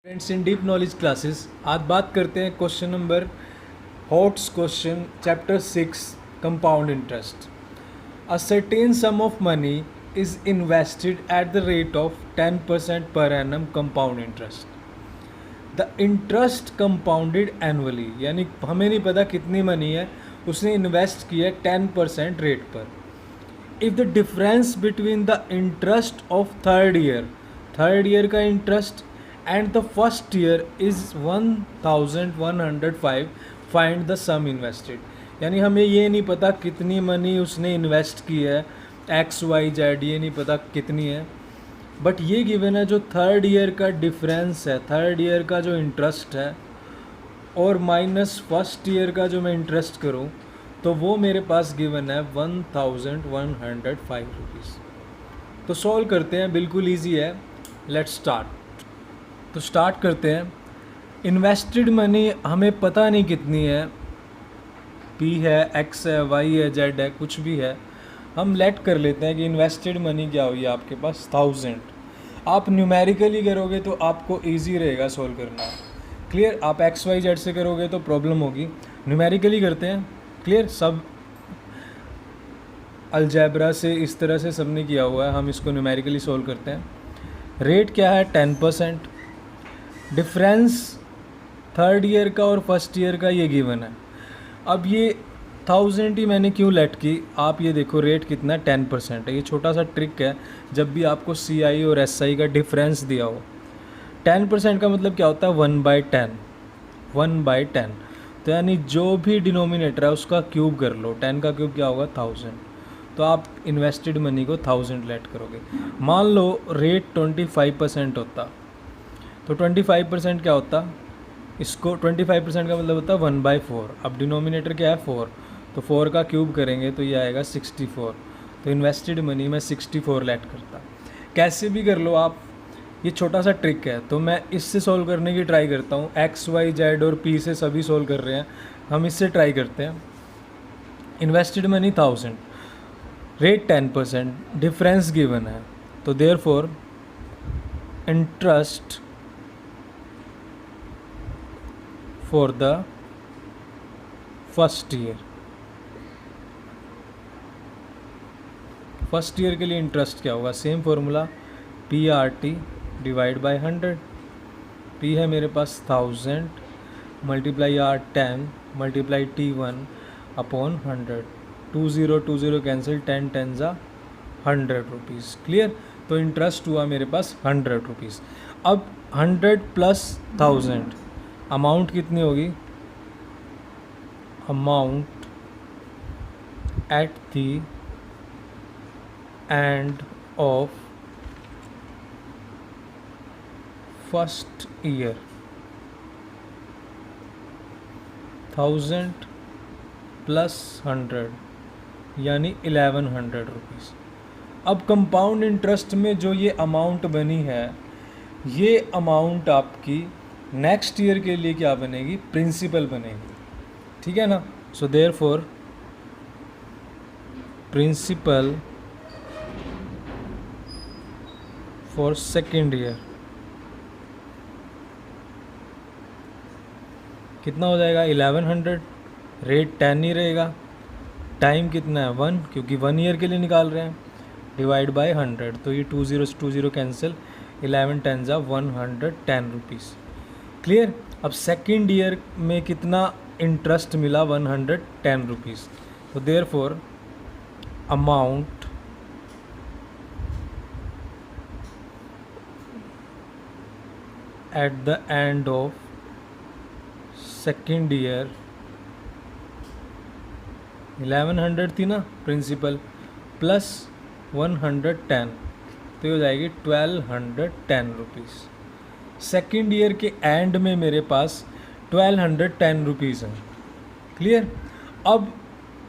Friends इन deep knowledge classes आज बात करते हैं question number hots question chapter 6 compound interest. A certain some of money is invested at the rate of 10% per annum compound interest. The interest compounded annually, यानी हमें नहीं पता कितनी money है, उसने इन्वेस्ट किया 10% रेट पर। If the difference between the interest of third year का interest and the first year is 1105, find the sum invested. यानी हमें ये नहीं पता कितनी मनी उसने इन्वेस्ट की है, एक्स वाई जेड, ये नहीं पता कितनी है, बट ये गिवन है जो थर्ड ईयर का डिफरेंस है, थर्ड ईयर का जो इंटरेस्ट है और माइनस फर्स्ट ईयर का जो मैं इंटरेस्ट करूँ तो वो मेरे पास गिवन है 1105 रुपीज़। तो सॉल्व करते हैं, बिल्कुल इजी है। Let's start. तो स्टार्ट करते हैं। इन्वेस्टेड मनी हमें पता नहीं कितनी है, पी है, एक्स है, वाई है, जेड है, कुछ भी है। हम लेट कर लेते हैं कि इन्वेस्टेड मनी क्या हुई आपके पास 1000। आप न्यूमेरिकली करोगे तो आपको इजी रहेगा सॉल्व करना। क्लियर? आप एक्स वाई जेड से करोगे तो प्रॉब्लम होगी। न्यूमेरिकली करते हैं। क्लियर? सब अलजेब्रा से इस तरह से सबने किया हुआ है, हम इसको न्यूमेरिकली सॉल्व करते हैं। रेट क्या है? 10%। डिफरेंस थर्ड ईयर का और फर्स्ट ईयर का ये गिवन है। अब ये 1000 ही मैंने क्यों लेट की, आप ये देखो रेट कितना 10% है। ये छोटा सा ट्रिक है, जब भी आपको CI और SI का डिफरेंस दिया हो। 10% का मतलब क्या होता है? 1/10, 1/10। तो यानी जो भी डिनोमिनेटर है उसका क्यूब कर लो। 10 का क्यूब क्या होगा? 1000। तो आप इन्वेस्टेड मनी को 1000 लेट करोगे। मान लो रेट 25% होता तो 25% क्या होता? इसको 25% का मतलब होता है 1/4। अब डिनोमिनेटर क्या है? 4, तो 4 का क्यूब करेंगे तो ये आएगा 64। तो इन्वेस्टेड मनी में 64 लेट करता। कैसे भी कर लो आप, ये छोटा सा ट्रिक है। तो मैं इससे सॉल्व करने की ट्राई करता हूँ। एक्स वाई जेड और पी से सभी सॉल्व कर रहे हैं, हम इससे ट्राई करते हैं। Invested money 1000, rate 10%, difference given है, तो therefore interest for the first year, first year के लिए इंटरेस्ट क्या होगा? Same formula, PRT divide by 100। P है मेरे पास 1000 multiply R 10 multiply T1 upon 100। 20 cancel, 10 10 ज़ा 100 रुपीज़। क्लियर? तो इंटरेस्ट हुआ मेरे पास 100 रुपीज़। अब 100 प्लस 1000 अमाउंट कितनी होगी? Amount at the end of first year 1000 plus 100 यानी 1100 रुपीज़। अब कंपाउंड इंटरेस्ट में जो ये अमाउंट बनी है, ये अमाउंट आपकी नेक्स्ट ईयर के लिए क्या बनेगी? प्रिंसिपल बनेगी। ठीक है ना? So therefore principal for second year कितना हो जाएगा? 1100। रेट 10 ही रहेगा। टाइम कितना है? 1, क्योंकि 1 ईयर के लिए निकाल रहे हैं, डिवाइड बाय 100। तो ये 20 कैंसिल, 11 10 ज़ा 110 रुपीज़। क्लियर? अब सेकेंड ईयर में कितना इंटरेस्ट मिला? 110 रुपीज़। तो therefore amount at the end of second year 1100 थी ना प्रिंसिपल, प्लस 110, तो ये हो जाएगी 1210 रुपीज़। सेकेंड ईयर के एंड में मेरे पास 1210 रुपीज़ है। क्लियर? अब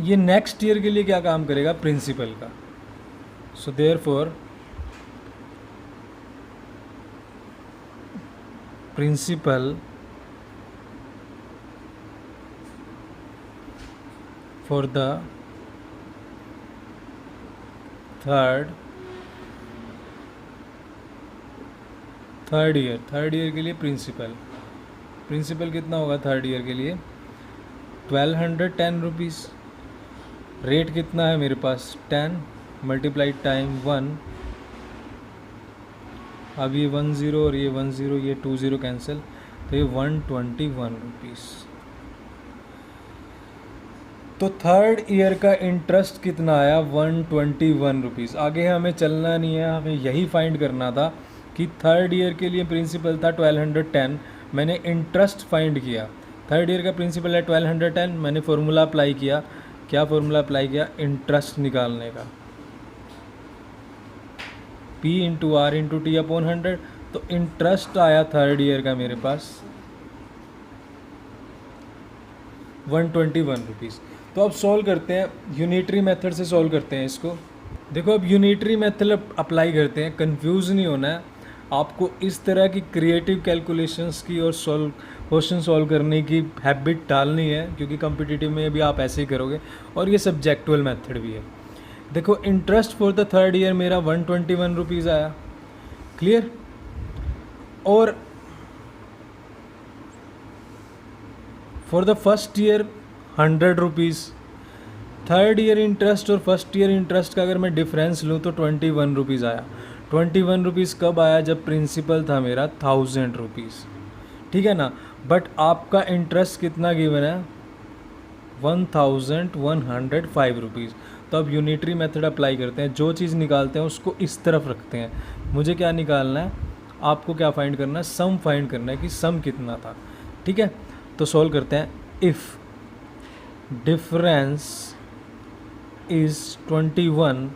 ये नेक्स्ट ईयर के लिए क्या काम करेगा? प्रिंसिपल का। So therefore principal for the third third year के लिए प्रिंसिपल कितना होगा थर्ड ईयर के लिए 1210 रुपीज़। रेट कितना है मेरे पास 10 मल्टीप्लाइड टाइम 1, अब ये 10 और ये 10 ये 20 कैंसिल, तो ये 121 रुपीज़। तो थर्ड ईयर का इंटरेस्ट कितना आया 121 रुपीज़। आगे हमें चलना नहीं है, हमें यही फाइंड करना था कि थर्ड ईयर के लिए प्रिंसिपल था 1210, मैंने इंटरेस्ट फाइंड किया। थर्ड ईयर का प्रिंसिपल है 1210, मैंने फार्मूला अप्लाई किया। क्या फार्मूला अप्लाई किया? इंटरेस्ट निकालने का, P into R into T upon 100। तो इंटरेस्ट आया थर्ड ईयर का मेरे पास 121 रुपीज़। तो अब सॉल्व करते हैं, यूनिटरी मेथड से सॉल्व करते हैं इसको। देखो अब यूनिटरी मेथड अप्लाई करते हैं, कंफ्यूज नहीं होना है आपको। इस तरह की क्रिएटिव कैलकुलेशंस की और क्वेश्चन सॉल्व करने की हैबिट डालनी है, क्योंकि कॉम्पिटिटिव में भी आप ऐसे ही करोगे, और ये सब्जेक्टुअल मेथड भी है। देखो interest for the third year मेरा 121 रुपीज़ आया, क्लियर। और for the first year 100 rupees. Third year interest और फर्स्ट ईयर इंटरेस्ट का अगर मैं डिफरेंस लूँ तो 21 रुपीज़ आया। 21 रुपीज़ कब आया? जब प्रिंसिपल था मेरा 1000 रुपीज़, ठीक है ना। बट आपका इंटरेस्ट कितना गिवन है? 1105 रुपीज़। तो अब यूनिटरी मेथड अप्लाई करते हैं, जो चीज़ निकालते हैं उसको इस तरफ रखते हैं। मुझे क्या निकालना है? आपको क्या फाइंड करना है? सम फाइंड करना है कि सम कितना था, ठीक है। तो सॉल्व करते हैं। If difference is 21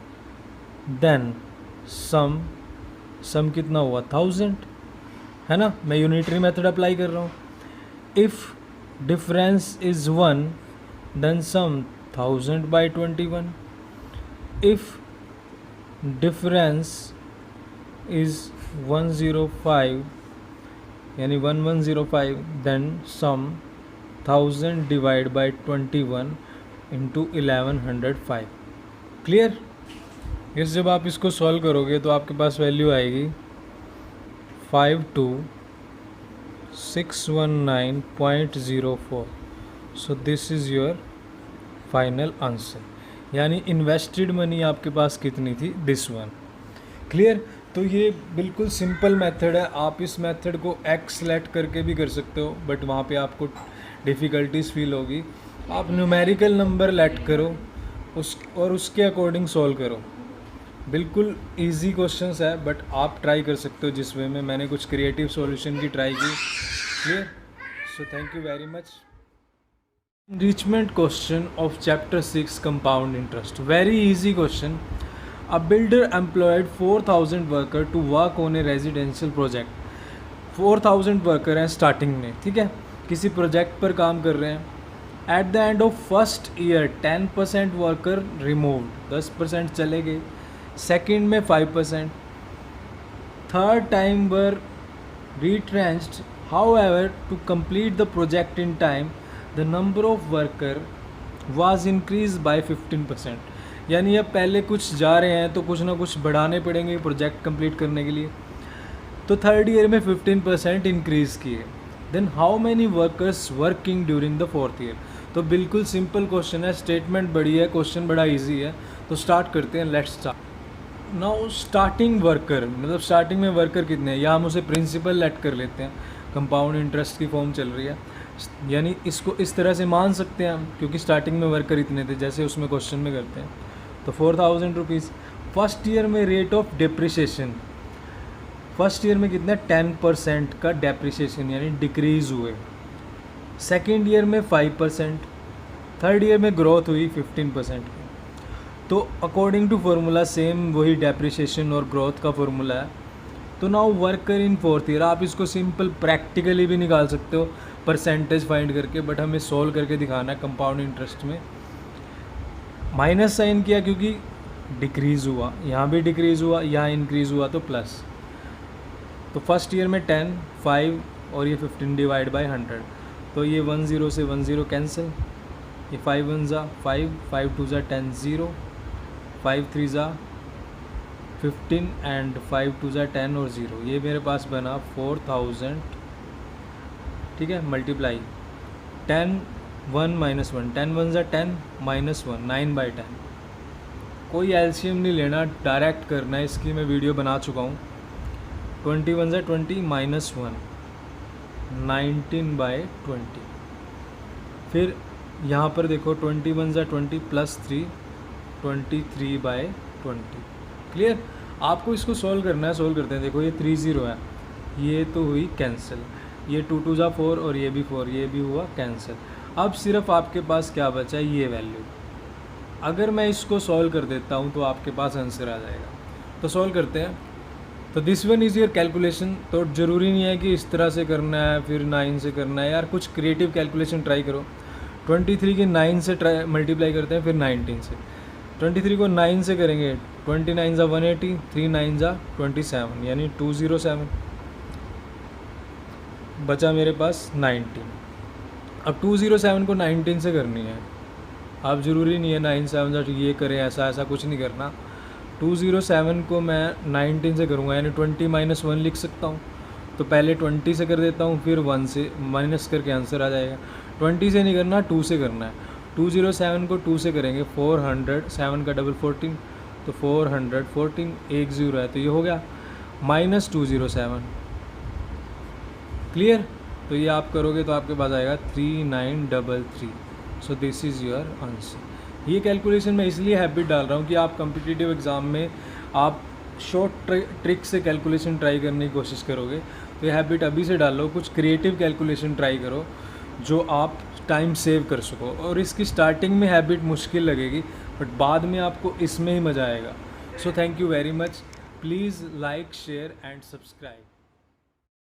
then some कितना हुआ? 1000, है ना। मैं यूनिटरी मेथड अप्लाई कर रहा हूँ। If difference is 1 then sum 1000 by 21। If difference is 105 यानी 1105 then sum 1000 divided by 21 into 1105। Clear? इस जब आप इसको सॉल्व करोगे तो आपके पास वैल्यू आएगी 52619.04। So this is your final answer, यानी इन्वेस्टेड मनी आपके पास कितनी थी? This one. क्लियर? तो ये बिल्कुल सिंपल मेथड है। आप इस मेथड को एक्स सेलेक्ट करके भी कर सकते हो, बट वहाँ पे आपको डिफ़िकल्टीज फील होगी। आप न्यूमेरिकल नंबर लेट करो और उसके अकॉर्डिंग सॉल्व करो। बिल्कुल इजी क्वेश्चंस है, बट आप ट्राई कर सकते हो जिस वे में मैंने कुछ क्रिएटिव सॉल्यूशन की ट्राई की। Clear? So thank you very much. Enrichment question of chapter 6 compound interest. Very easy question. A builder employed 4000 worker to work on a residential project. 4000 worker हैं स्टार्टिंग में, ठीक है, किसी प्रोजेक्ट पर काम कर रहे हैं। At the end of first year 10% worker removed, 10% चले गए। सेकेंड में 5%। Third time were retrenched. However, to complete the project in time, the number of worker was increased by 15%। यानी अब पहले कुछ जा रहे हैं तो कुछ ना कुछ बढ़ाने पड़ेंगे प्रोजेक्ट कंप्लीट करने के लिए। तो थर्ड ईयर में 15% इंक्रीज़ किए। Then how many workers working during the fourth year? तो बिल्कुल सिंपल क्वेश्चन है, स्टेटमेंट बड़ी है, क्वेश्चन बड़ा ईजी है। तो स्टार्ट करते हैं, let's start. Now starting worker, मतलब स्टार्टिंग में वर्कर कितने हैं, या हम उसे प्रिंसिपल लेट कर लेते हैं, कंपाउंड इंटरेस्ट की फॉर्म चल रही है, यानी इसको इस तरह से मान सकते हैं हम, क्योंकि स्टार्टिंग में वर्कर इतने थे जैसे उसमें क्वेश्चन में करते हैं। तो 4000 रुपीज़। फर्स्ट ईयर में rate of depreciation, first year में कितना 10% का डेप्रिसिएशन यानी डिक्रीज़ हुए। सेकेंड ईयर में 5%, थर्ड ईयर में ग्रोथ हुई 15%। तो अकॉर्डिंग टू फार्मूला सेम वही डेप्रिसिएशन और ग्रोथ का फार्मूला है। तो now worker in fourth year, आप इसको सिंपल प्रैक्टिकली भी निकाल सकते हो परसेंटेज फाइंड करके, बट हमें सोल्व करके दिखाना है। कंपाउंड इंटरेस्ट में माइनस साइन किया क्योंकि डिक्रीज़ हुआ, यहाँ भी डिक्रीज़ हुआ, यहाँ इंक्रीज़ हुआ तो प्लस। तो फर्स्ट ईयर में 10, 5 और ये 15 डिवाइड बाई 100। तो ये 10 से 10 कैंसिल, ये 5 1 ज़ा 5, 5 2 ज़ा 10, 0, 5 3 ज़ा 15 एंड 5 2 ज़ा 10 और 0, ये मेरे पास बना 4000, ठीक है, मल्टीप्लाई 10 1 माइनस 1, 10 1 ज़ा 10 माइनस 1 9/10। कोई एलसीएम नहीं लेना, डायरेक्ट करना है, इसकी मैं वीडियो बना चुका हूँ। 21 ज़ा 20 माइनस 1 19/20। फिर यहाँ पर देखो 21 ज़ा 20 प्लस 3 23/20। क्लियर। आपको इसको सॉल्व करना है, सॉल्व करते हैं। देखो ये 3 0 है, ये तो हुई कैंसिल, ये 2 2 ज़ा 4 और ये भी 4, ये भी हुआ कैंसिल। अब सिर्फ आपके पास क्या बचा है, ये वैल्यू। अगर मैं इसको सॉल्व कर देता हूँ तो आपके पास आंसर आ जाएगा। तो सॉल्व करते हैं। तो this one is your calculation. तो ज़रूरी नहीं है कि इस तरह से करना है फिर 9 से करना है, यार कुछ क्रिएटिव कैलकुलेशन ट्राई करो। 23 की 9 से मल्टीप्लाई करते हैं, फिर 19 से। 23 को 9 से करेंगे, 29 ज़ा 180, 3 9 ज़ा 27, यानी 207। बचा मेरे पास 19। अब 207 को 19 से करनी है। अब ज़रूरी नहीं है 9 7 ज़ा ये करें, ऐसा कुछ नहीं करना। 207 को मैं 19 से करूँगा, यानी 20 माइनस 1 लिख सकता हूँ। तो पहले 20 से कर देता हूँ, फिर 1 से माइनस करके आंसर आ जाएगा। 20 से नहीं करना, 2 से करना है। 207 को 2 से करेंगे, 400, 7 का डबल 14, तो 414, 1 0 है, तो ये हो गया माइनस 207। क्लियर। तो ये आप करोगे तो आपके पास आएगा 3933। So this is your answer. ये कैलकुलेशन मैं इसलिए हैबिट डाल रहा हूँ कि आप कम्पिटिटिव एग्ज़ाम में आप शॉर्ट ट्रिक से कैलकुलेशन ट्राई करने की कोशिश करोगे। तो ये हैबिट अभी से डाल लो, कुछ क्रिएटिव कैलकुलेशन ट्राई करो जो आप टाइम सेव कर सको। और इसकी स्टार्टिंग में हैबिट मुश्किल लगेगी, बट बाद में आपको इसमें ही मज़ा आएगा। So thank you very much. Please like, share and subscribe.